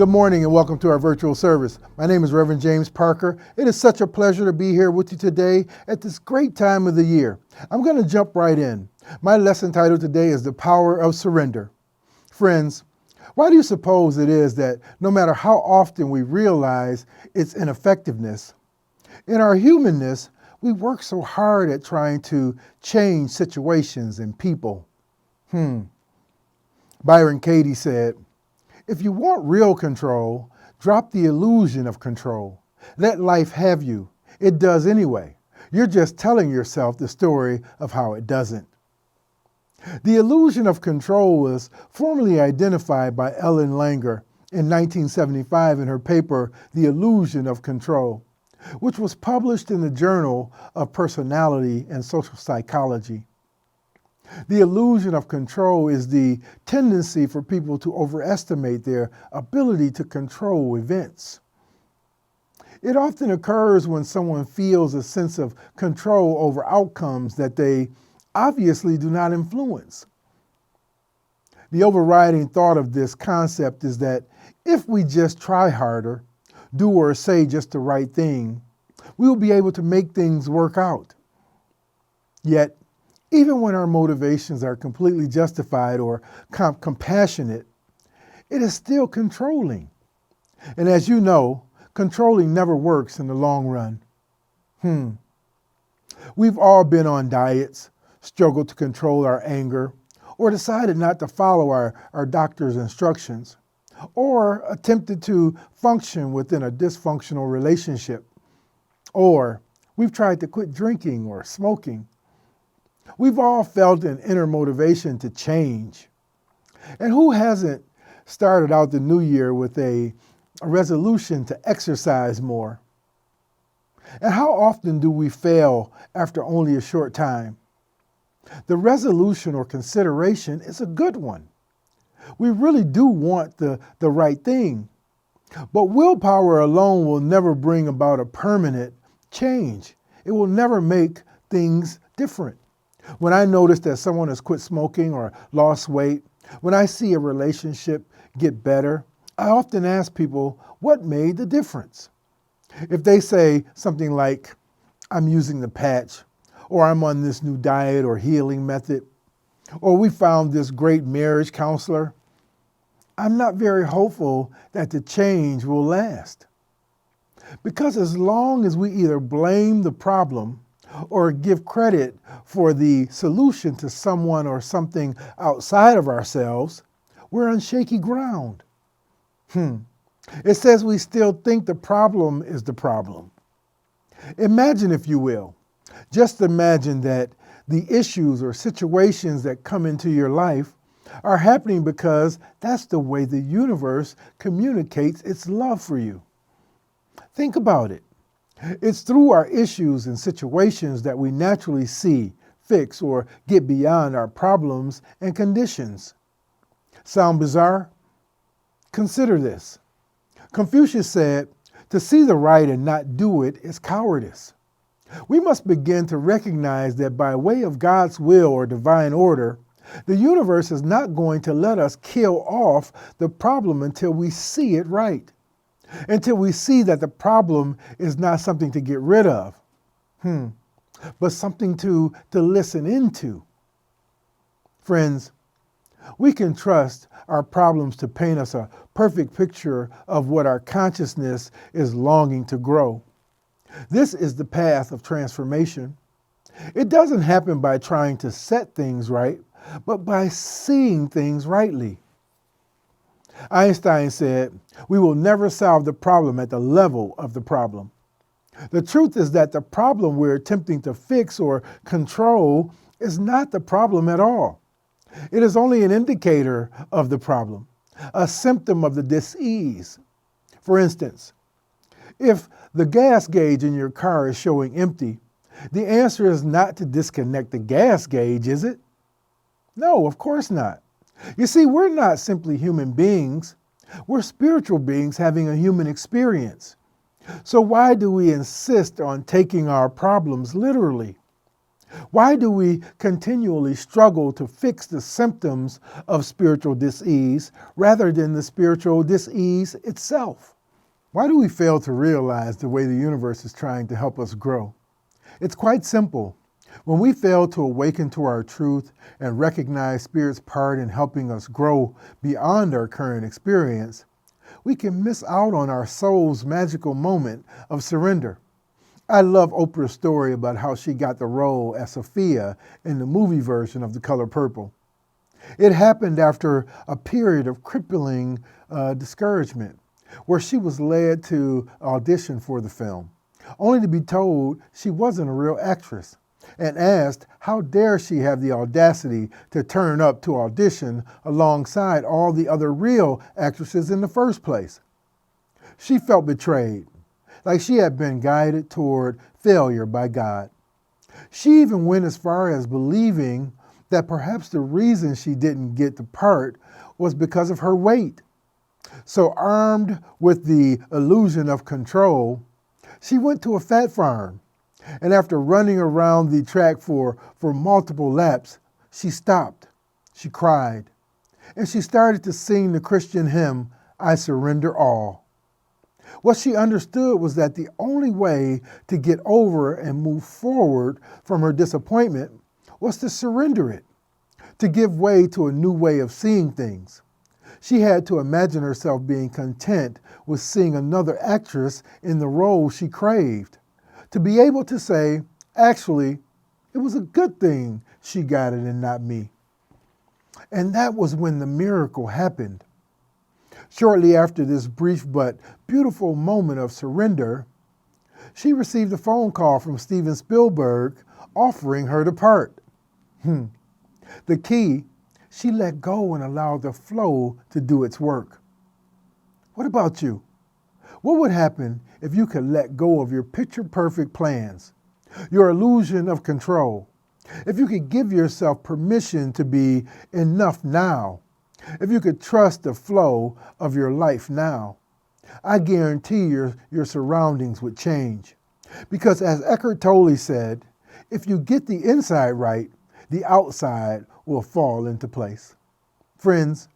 Good morning and welcome to our virtual service. My name is Reverend James Parker. It is such a pleasure to be here with you today at this great time of the year. I'm going to jump right in. My lesson title today is The Power of Surrender. Friends, why do you suppose it is that no matter how often we realize its ineffectiveness, in our humanness, we work so hard at trying to change situations and people? Byron Katie said, "If you want real control, drop the illusion of control. Let life have you. It does anyway. You're just telling yourself the story of how it doesn't." The illusion of control was formally identified by Ellen Langer in 1975 in her paper, The Illusion of Control, which was published in the Journal of Personality and Social Psychology. The illusion of control is the tendency for people to overestimate their ability to control events. It often occurs when someone feels a sense of control over outcomes that they obviously do not influence. The overriding thought of this concept is that if we just try harder, do or say just the right thing, we will be able to make things work out. Yet, even when our motivations are completely justified or compassionate, it is still controlling. And as you know, controlling never works in the long run. We've all been on diets, struggled to control our anger, or decided not to follow our doctor's instructions, or attempted to function within a dysfunctional relationship, or we've tried to quit drinking or smoking. We've all felt an inner motivation to change. And who hasn't started out the new year with a resolution to exercise more? And how often do we fail after only a short time? The resolution or consideration is a good one. We really do want the right thing. But willpower alone will never bring about a permanent change. It will never make things different. When I notice that someone has quit smoking or lost weight, when I see a relationship get better, I often ask people, what made the difference? If they say something like, "I'm using the patch," or "I'm on this new diet or healing method," or "we found this great marriage counselor," I'm not very hopeful that the change will last. Because as long as we either blame the problem or give credit for the solution to someone or something outside of ourselves, we're on shaky ground. It says we still think the problem is the problem. Imagine, if you will, just imagine that the issues or situations that come into your life are happening because that's the way the universe communicates its love for you. Think about it. It's through our issues and situations that we naturally see, fix, or get beyond our problems and conditions. Sound bizarre? Consider this. Confucius said, "To see the right and not do it is cowardice." We must begin to recognize that by way of God's will or divine order, the universe is not going to let us kill off the problem until we see it right. Until we see that the problem is not something to get rid of, but something to listen into. Friends, we can trust our problems to paint us a perfect picture of what our consciousness is longing to grow. This is the path of transformation. It doesn't happen by trying to set things right, but by seeing things rightly. Einstein said, "We will never solve the problem at the level of the problem." The truth is that the problem we're attempting to fix or control is not the problem at all. It is only an indicator of the problem, a symptom of the dis-ease. For instance, if the gas gauge in your car is showing empty, the answer is not to disconnect the gas gauge, is it? No, of course not. You see, we're not simply human beings. We're spiritual beings having a human experience. So why do we insist on taking our problems literally? Why do we continually struggle to fix the symptoms of spiritual dis-ease rather than the spiritual dis-ease itself? Why do we fail to realize the way the universe is trying to help us grow? It's quite simple. When we fail to awaken to our truth and recognize Spirit's part in helping us grow beyond our current experience, we can miss out on our soul's magical moment of surrender. I love Oprah's story about how she got the role as Sophia in the movie version of The Color Purple. It happened after a period of crippling discouragement, where she was led to audition for the film, only to be told she wasn't a real actress, and asked how dare she have the audacity to turn up to audition alongside all the other real actresses in the first place. She felt betrayed, like she had been guided toward failure by God. She even went as far as believing that perhaps the reason she didn't get the part was because of her weight. So armed with the illusion of control, she went to a fat farm, and after running around the track for multiple laps, she stopped, she cried, and she started to sing the Christian hymn, "I Surrender All." What she understood was that the only way to get over and move forward from her disappointment was to surrender it, to give way to a new way of seeing things. She had to imagine herself being content with seeing another actress in the role she craved, to be able to say, actually, it was a good thing she got it and not me. And that was when the miracle happened. Shortly after this brief but beautiful moment of surrender, she received a phone call from Steven Spielberg offering her the part. The key, she let go and allowed the flow to do its work. What about you? What would happen if you could let go of your picture-perfect plans, your illusion of control? If you could give yourself permission to be enough now? If you could trust the flow of your life now? I guarantee your surroundings would change. Because as Eckhart Tolle said, if you get the inside right, the outside will fall into place. Friends,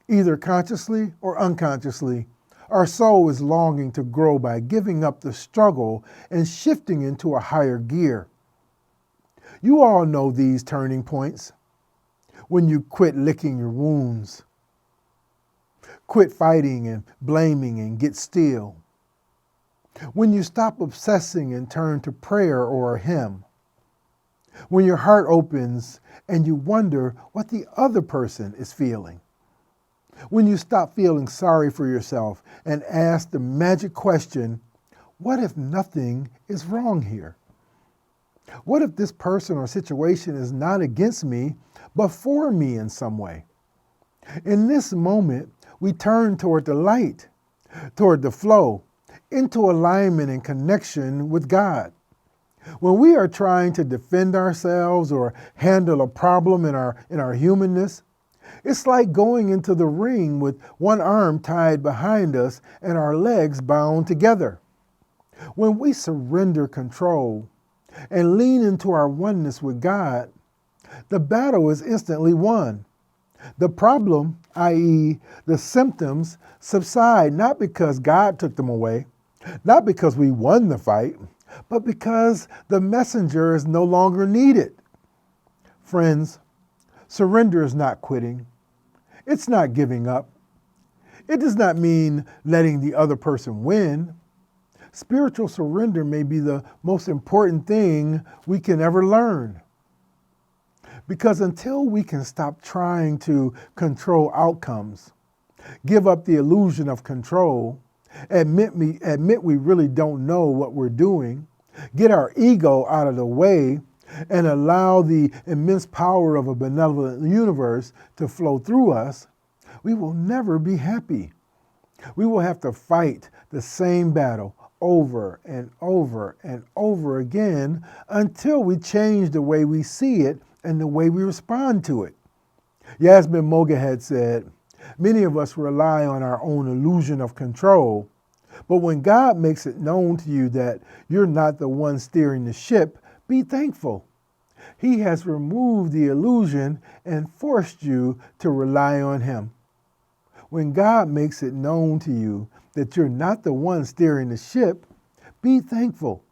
either consciously or unconsciously, our soul is longing to grow by giving up the struggle and shifting into a higher gear. You all know these turning points. When you quit licking your wounds, quit fighting and blaming and get still. When you stop obsessing and turn to prayer or a hymn. When your heart opens and you wonder what the other person is feeling. When you stop feeling sorry for yourself and ask the magic question, what if nothing is wrong here? What if this person or situation is not against me, but for me in some way? In this moment, we turn toward the light, toward the flow, into alignment and connection with God. When we are trying to defend ourselves or handle a problem in our humanness, it's like going into the ring with one arm tied behind us and our legs bound together. When we surrender control and lean into our oneness with God, the battle is instantly won. The problem, i.e., the symptoms, subside not because God took them away, not because we won the fight, but because the messenger is no longer needed. Friends, surrender is not quitting. It's not giving up. It does not mean letting the other person win. Spiritual surrender may be the most important thing we can ever learn. Because until we can stop trying to control outcomes, give up the illusion of control, admit we really don't know what we're doing, get our ego out of the way, and allow the immense power of a benevolent universe to flow through us, we will never be happy. We will have to fight the same battle over and over and over again until we change the way we see it and the way we respond to it. Yasmin Mogahed said, "Many of us rely on our own illusion of control, but when God makes it known to you that you're not the one steering the ship, be thankful. He has removed the illusion and forced you to rely on Him. When God makes it known to you that you're not the one steering the ship, be thankful.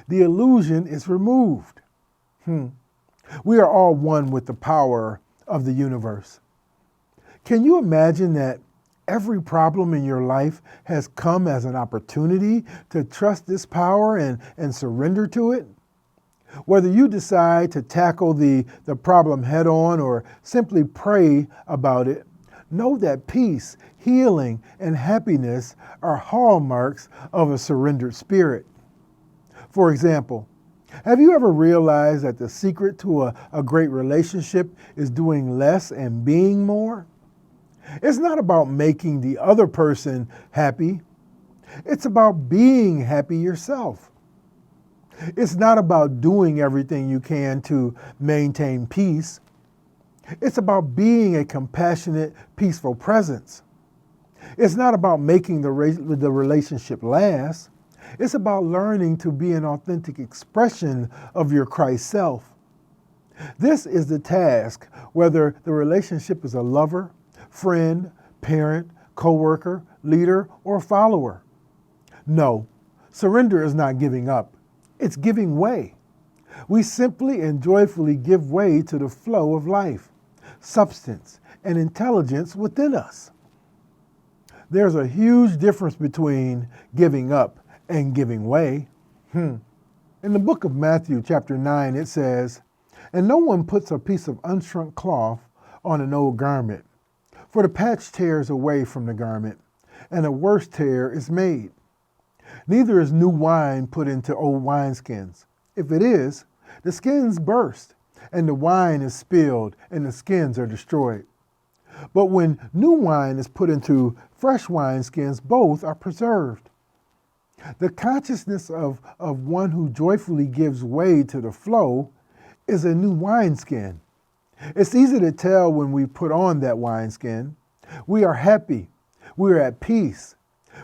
The illusion is removed. We are all one with the power of the universe. Can you imagine that every problem in your life has come as an opportunity to trust this power and surrender to it? Whether you decide to tackle the problem head on or simply pray about it, know that peace, healing, and happiness are hallmarks of a surrendered spirit. For example, have you ever realized that the secret to a great relationship is doing less and being more? It's not about making the other person happy. It's about being happy yourself. It's not about doing everything you can to maintain peace. It's about being a compassionate, peaceful presence. It's not about making the relationship last. It's about learning to be an authentic expression of your Christ self. This is the task, whether the relationship is a lover, friend, parent, co-worker, leader, or follower. No, surrender is not giving up. It's giving way. We simply and joyfully give way to the flow of life, substance, and intelligence within us. There's a huge difference between giving up and giving way. In the book of Matthew, chapter 9, it says, "And no one puts a piece of unshrunk cloth on an old garment, for the patch tears away from the garment, and a worse tear is made. Neither is new wine put into old wineskins. If it is, the skins burst, and the wine is spilled, and the skins are destroyed. But when new wine is put into fresh wineskins, both are preserved." The consciousness of one who joyfully gives way to the flow is a new wineskin. It's easy to tell when we put on that wineskin. We are happy. We are at peace.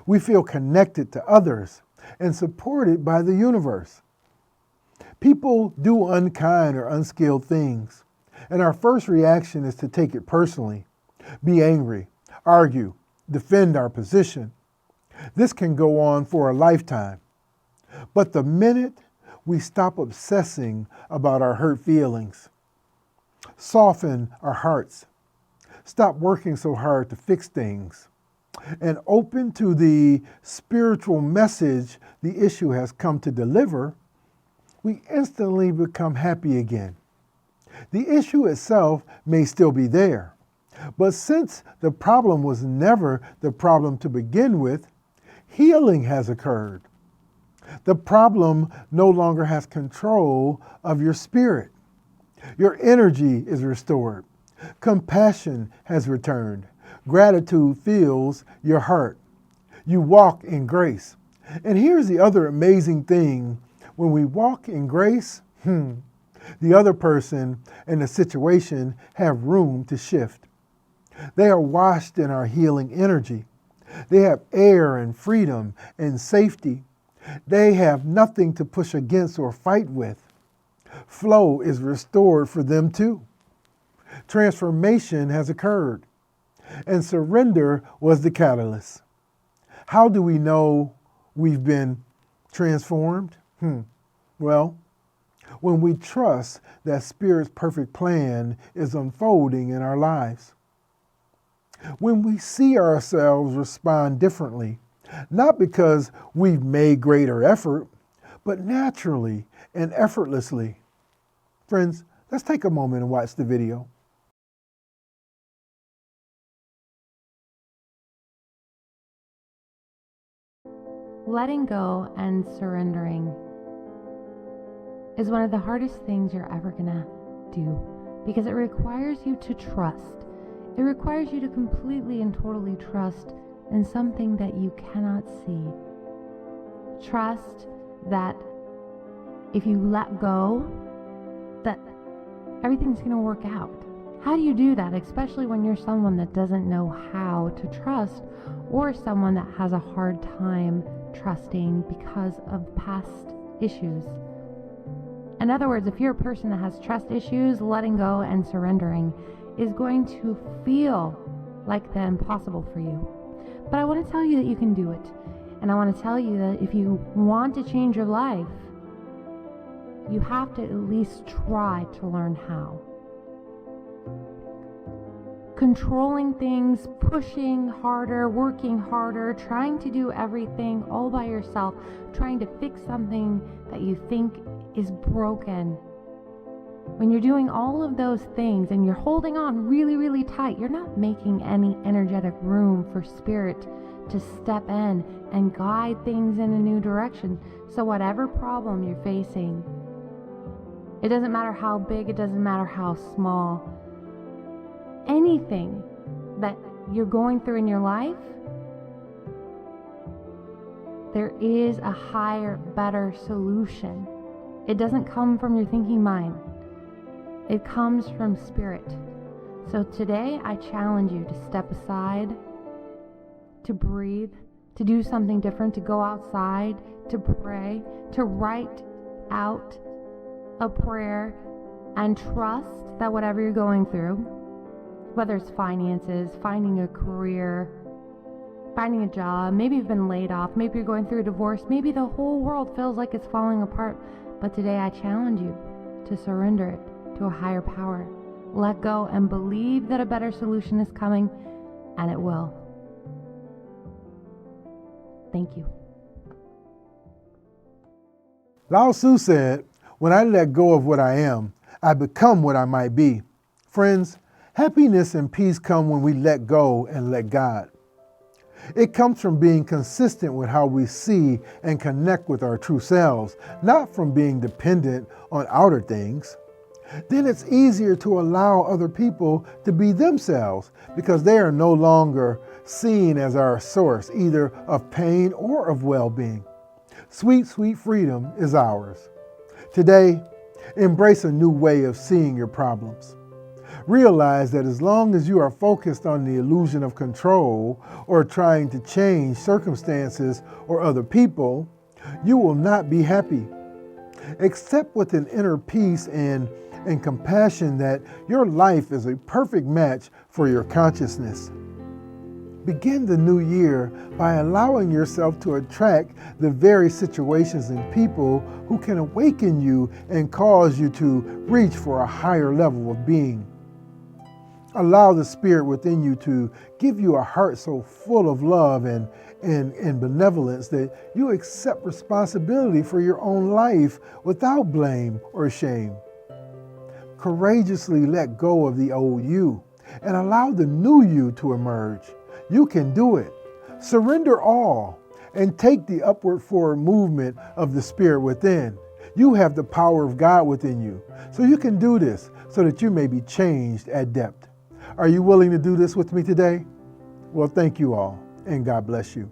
We feel connected to others and supported by the universe. People do unkind or unskilled things, and our first reaction is to take it personally, be angry, argue, defend our position. This can go on for a lifetime. But the minute we stop obsessing about our hurt feelings, soften our hearts, stop working so hard to fix things, and open to the spiritual message the issue has come to deliver, we instantly become happy again. The issue itself may still be there, but since the problem was never the problem to begin with, healing has occurred. The problem no longer has control of your spirit. Your energy is restored. Compassion has returned. Gratitude fills your heart. You walk in grace. And here's the other amazing thing. When we walk in grace, the other person and the situation have room to shift. They are washed in our healing energy. They have air and freedom and safety. They have nothing to push against or fight with. Flow is restored for them too. Transformation has occurred, and surrender was the catalyst. How do we know we've been transformed? Well, when we trust that Spirit's perfect plan is unfolding in our lives. When we see ourselves respond differently, not because we've made greater effort, but naturally and effortlessly. Friends, let's take a moment and watch the video. Letting go and surrendering is one of the hardest things you're ever gonna do, because it requires you to trust. It requires you to completely and totally trust in something that you cannot see. Trust that if you let go, that everything's gonna work out. How do you do that, especially when you're someone that doesn't know how to trust, or someone that has a hard time trusting because of past issues? In other words, if you're a person that has trust issues, letting go and surrendering is going to feel like the impossible for you. But I want to tell you that you can do it. And I want to tell you that if you want to change your life, you have to at least try to learn how. Controlling things, pushing harder, working harder, trying to do everything all by yourself, trying to fix something that you think is broken. When you're doing all of those things and you're holding on really, really tight, you're not making any energetic room for spirit to step in and guide things in a new direction. So whatever problem you're facing, it doesn't matter how big, it doesn't matter how small, anything that you're going through in your life, there is a higher, better solution. It doesn't come from your thinking mind. It comes from spirit. So today I challenge you to step aside, to breathe, to do something different, to go outside, to pray, to write out a prayer and trust that whatever you're going through, whether it's finances, finding a career, finding a job, maybe you've been laid off, maybe you're going through a divorce, maybe the whole world feels like it's falling apart. But today I challenge you to surrender it to a higher power. Let go and believe that a better solution is coming, and it will. Thank you. Lao Tzu said, "When I let go of what I am, I become what I might be." Friends, happiness and peace come when we let go and let God. It comes from being consistent with how we see and connect with our true selves, not from being dependent on outer things. Then it's easier to allow other people to be themselves because they are no longer seen as our source, either of pain or of well-being. Sweet, sweet freedom is ours. Today, embrace a new way of seeing your problems. Realize that as long as you are focused on the illusion of control or trying to change circumstances or other people, you will not be happy. Accept with an inner peace and compassion that your life is a perfect match for your consciousness. Begin the new year by allowing yourself to attract the very situations and people who can awaken you and cause you to reach for a higher level of being. Allow the spirit within you to give you a heart so full of love and benevolence that you accept responsibility for your own life without blame or shame. Courageously let go of the old you and allow the new you to emerge. You can do it. Surrender all and take the upward forward movement of the spirit within. You have the power of God within you, so you can do this so that you may be changed at depth. Are you willing to do this with me today? Well, thank you all, and God bless you.